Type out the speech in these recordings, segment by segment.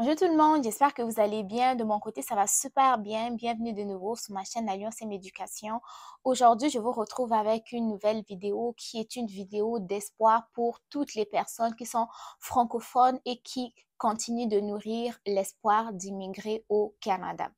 Bonjour tout le monde, j'espère que vous allez bien. De mon côté, ça va super bien. Bienvenue de nouveau sur ma chaîne Alliance et Éducation. Aujourd'hui, je vous retrouve avec une nouvelle vidéo qui est une vidéo d'espoir pour toutes les personnes qui sont francophones et qui continuent de nourrir l'espoir d'immigrer au Canada.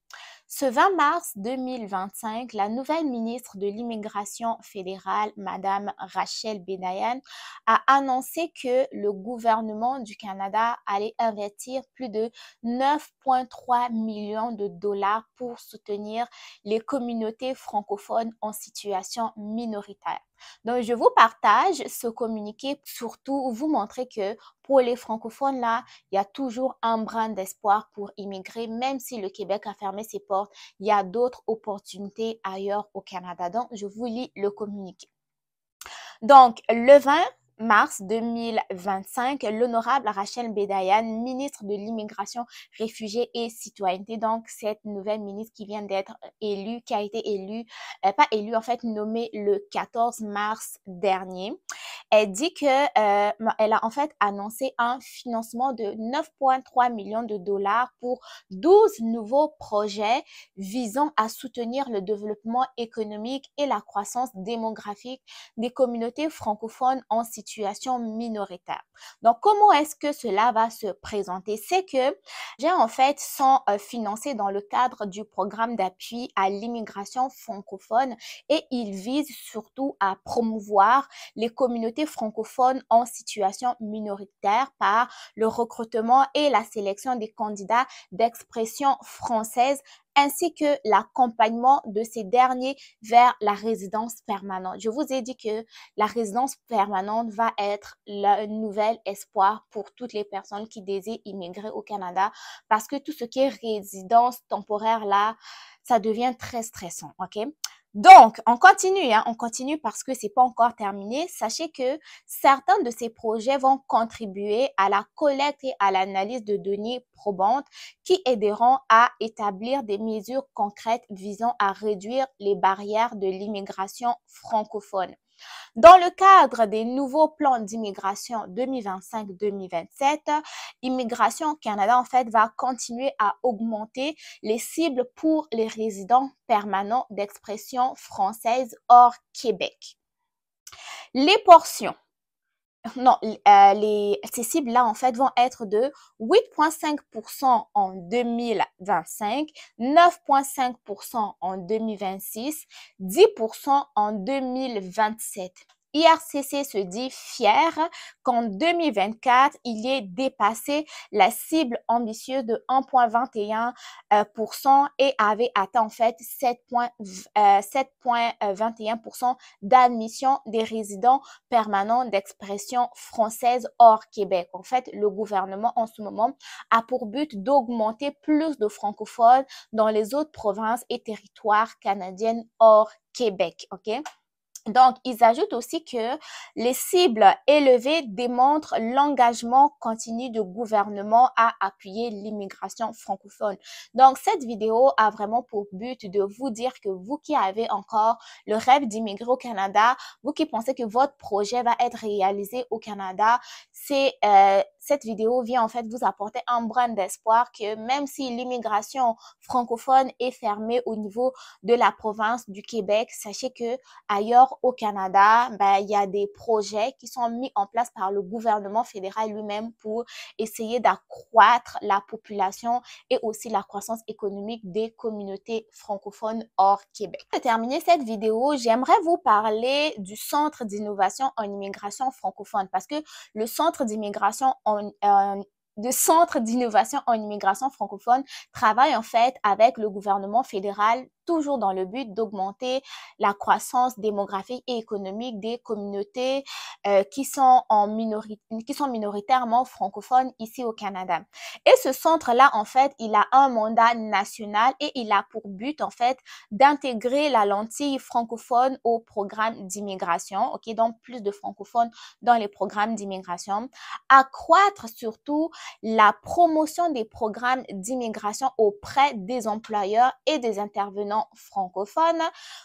Ce 20 mars 2025, la nouvelle ministre de l'Immigration fédérale, Madame Rachel Benayan, a annoncé que le gouvernement du Canada allait investir plus de 9,3 millions de dollars pour soutenir les communautés francophones en situation minoritaire. Donc, je vous partage ce communiqué, surtout vous montrer que pour les francophones, là, il y a toujours un brin d'espoir pour immigrer, même si le Québec a fermé ses portes, il y a d'autres opportunités ailleurs au Canada. Donc, je vous lis le communiqué. Donc, le 20 mars 2025, l'honorable Rachel Bedayan, ministre de l'Immigration, Réfugiés et Citoyenneté, donc cette nouvelle ministre qui vient d'être élue, qui a été élue, pas élue, en fait, nommée le 14 mars dernier, elle dit que elle a en fait annoncé un financement de 9,3 millions de dollars pour 12 nouveaux projets visant à soutenir le développement économique et la croissance démographique des communautés francophones en situation minoritaire. Donc, comment est-ce que cela va se présenter? C'est que j'ai en fait sont financés dans le cadre du programme d'appui à l'immigration francophone et ils visent surtout à promouvoir les communautés francophones en situation minoritaire par le recrutement et la sélection des candidats d'expression française ainsi que l'accompagnement de ces derniers vers la résidence permanente. Je vous ai dit que la résidence permanente va être le nouvel espoir pour toutes les personnes qui désirent immigrer au Canada parce que tout ce qui est résidence temporaire là, ça devient très stressant, ok? Donc, on continue parce que c'est pas encore terminé. Sachez que certains de ces projets vont contribuer à la collecte et à l'analyse de données probantes qui aideront à établir des mesures concrètes visant à réduire les barrières de l'immigration francophone. Dans le cadre des nouveaux plans d'immigration 2025-2027, Immigration Canada, en fait, va continuer à augmenter les cibles pour les résidents permanents d'expression française hors Québec. Les portions non, ces cibles-là, en fait, vont être de 8,5% en 2025, 9,5% en 2026, 10% en 2027. IRCC se dit fier qu'en 2024, il ait dépassé la cible ambitieuse de 1,21% et avait atteint en fait 7,21% d'admission des résidents permanents d'expression française hors Québec. En fait, le gouvernement en ce moment a pour but d'augmenter plus de francophones dans les autres provinces et territoires canadiennes hors Québec, ok? Donc, ils ajoutent aussi que les cibles élevées démontrent l'engagement continu du gouvernement à appuyer l'immigration francophone. Donc, cette vidéo a vraiment pour but de vous dire que vous qui avez encore le rêve d'immigrer au Canada, vous qui pensez que votre projet va être réalisé au Canada, cette vidéo vient en fait vous apporter un brin d'espoir que même si l'immigration francophone est fermée au niveau de la province du Québec, sachez que ailleurs au Canada, il y a des projets qui sont mis en place par le gouvernement fédéral lui-même pour essayer d'accroître la population et aussi la croissance économique des communautés francophones hors Québec. Pour terminer cette vidéo, j'aimerais vous parler du Centre d'innovation en immigration francophone parce que le Centre d'innovation en immigration francophone travaille en fait avec le gouvernement fédéral toujours dans le but d'augmenter la croissance démographique et économique des communautés qui sont minoritairement francophones ici au Canada. Et ce centre-là, en fait, il a un mandat national et il a pour but, en fait, d'intégrer la lentille francophone au programme d'immigration, ok, donc plus de francophones dans les programmes d'immigration, accroître surtout la promotion des programmes d'immigration auprès des employeurs et des intervenants francophones,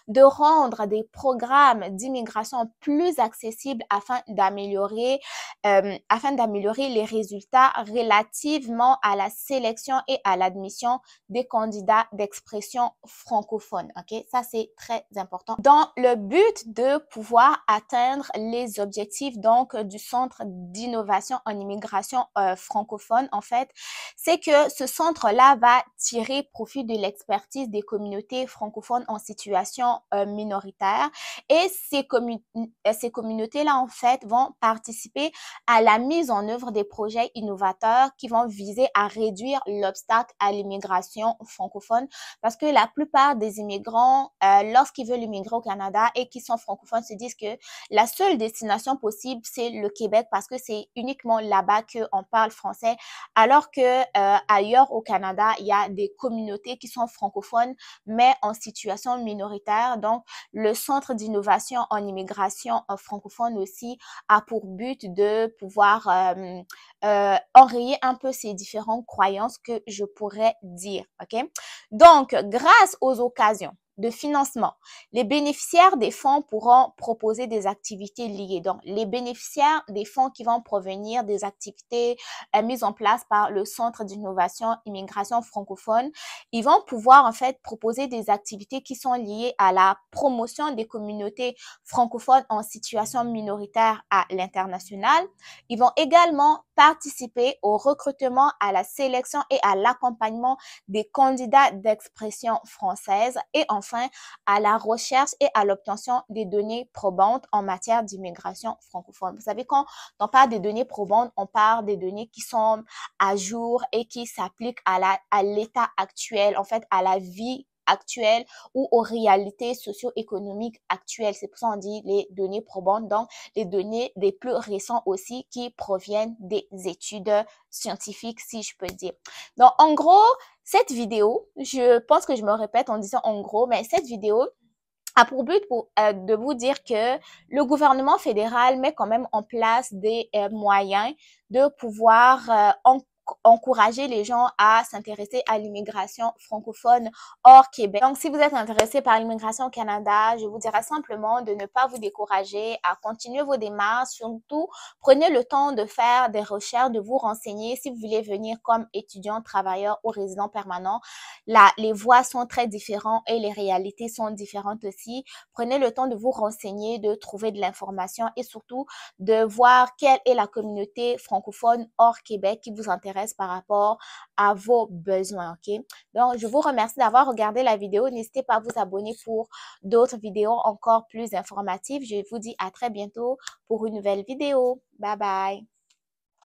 de rendre des programmes d'immigration plus accessibles afin d'améliorer les résultats relativement à la sélection et à l'admission des candidats d'expression francophone. OK? Ça, c'est très important. Dans le but de pouvoir atteindre les objectifs donc du Centre d'innovation en immigration francophone, en fait, c'est que ce centre-là va tirer profit de l'expertise des communautés francophones en situation minoritaire et ces communautés-là, en fait, vont participer à la mise en œuvre des projets innovateurs qui vont viser à réduire l'obstacle à l'immigration francophone parce que la plupart des immigrants, lorsqu'ils veulent immigrer au Canada et qui sont francophones, se disent que la seule destination possible, c'est le Québec parce que c'est uniquement là-bas qu'on parle français, alors que ailleurs au Canada, il y a des communautés qui sont francophones, mais en situation minoritaire. Donc, le Centre d'innovation en immigration francophone aussi a pour but de pouvoir enrayer un peu ces différentes croyances que je pourrais dire, OK? Donc, grâce aux occasions de financement, les bénéficiaires des fonds pourront proposer des activités liées. Donc, les bénéficiaires des fonds qui vont provenir des activités mises en place par le Centre d'innovation immigration francophone, ils vont pouvoir en fait proposer des activités qui sont liées à la promotion des communautés francophones en situation minoritaire à l'international. Ils vont également participer au recrutement, à la sélection et à l'accompagnement des candidats d'expression française et enfin à la recherche et à l'obtention des données probantes en matière d'immigration francophone. Vous savez, quand on parle des données probantes, on parle des données qui sont à jour et qui s'appliquent à l'état actuel, en fait, à la vie actuelle ou aux réalités socio-économiques actuelles. C'est pour ça qu'on dit les données probantes, donc les données des plus récents aussi qui proviennent des études scientifiques, si je peux dire. Donc, en gros, cette vidéo, je pense que je me répète en disant en gros, mais cette vidéo a pour but de vous dire que le gouvernement fédéral met quand même en place des moyens de pouvoir encourager les gens à s'intéresser à l'immigration francophone hors Québec. Donc, si vous êtes intéressé par l'immigration au Canada, je vous dirais simplement de ne pas vous décourager, à continuer vos démarches. Surtout, prenez le temps de faire des recherches, de vous renseigner. Si vous voulez venir comme étudiant, travailleur ou résident permanent, les voies sont très différentes et les réalités sont différentes aussi. Prenez le temps de vous renseigner, de trouver de l'information et surtout de voir quelle est la communauté francophone hors Québec qui vous intéresse par rapport à vos besoins, ok? Donc, je vous remercie d'avoir regardé la vidéo. N'hésitez pas à vous abonner pour d'autres vidéos encore plus informatives. Je vous dis à très bientôt pour une nouvelle vidéo. Bye bye!